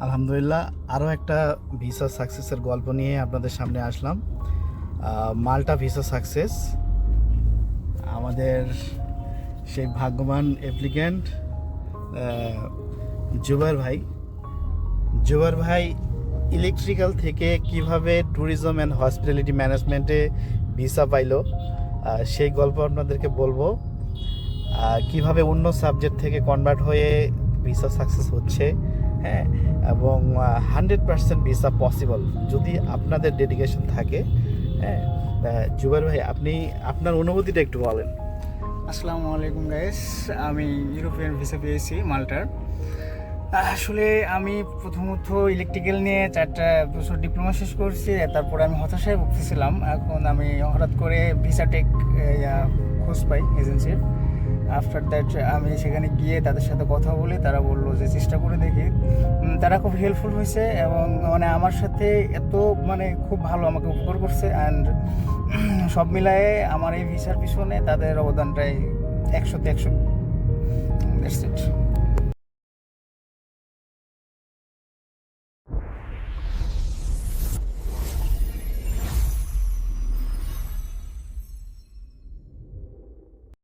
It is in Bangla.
আলহামদুলিল্লাহ, আরও একটা ভিসা সাকসেসের গল্প নিয়ে আপনাদের সামনে আসলাম। মাল্টা ভিসা সাকসেস। আমাদের সেই ভাগ্যবান অ্যাপ্লিক্যান্ট জুবাইর ভাই ইলেকট্রিক্যাল থেকে কিভাবে ট্যুরিজম অ্যান্ড হসপিটালিটি ম্যানেজমেন্টে ভিসা পাইলো, সেই গল্প আপনাদেরকে বলবো। কিভাবে অন্য সাবজেক্ট থেকে কনভার্ট হয়ে ভিসা সাকসেস হচ্ছে, হ্যাঁ, এবং 100% ভিসা পসিবল যদি আপনাদের ডেডিকেশন থাকে। হ্যাঁ, জুবাইর ভাই, আপনি আপনার অনুভূতিটা একটু বলেন। আসসালামু আলাইকুম গাইস। আমি ইউরোপিয়ান ভিসা পেয়েছি মাল্টার। আসলে আমি প্রথমত ইলেকট্রিক্যাল নিয়ে 4টা বছর ডিপ্লোমা শেষ করছি, তারপরে আমি হতাশায় ভুগতেছিলাম। এখন আমি হঠাৎ করে ভিসাটেক খোঁজ পাই এজেন্সির। আফটার দ্যাট আমি সেখানে গিয়ে তাদের সাথে কথা বলি, তারা বললো যে চেষ্টা করে দেখি। তারা খুব হেল্পফুল হয়েছে এবং আমার সাথে এত খুব ভালো আমাকে উপকার করছে। অ্যান্ড সব মিলায়ে আমার এই ভিসার পিছনে তাদের অবদানটাই 100-100। That's it.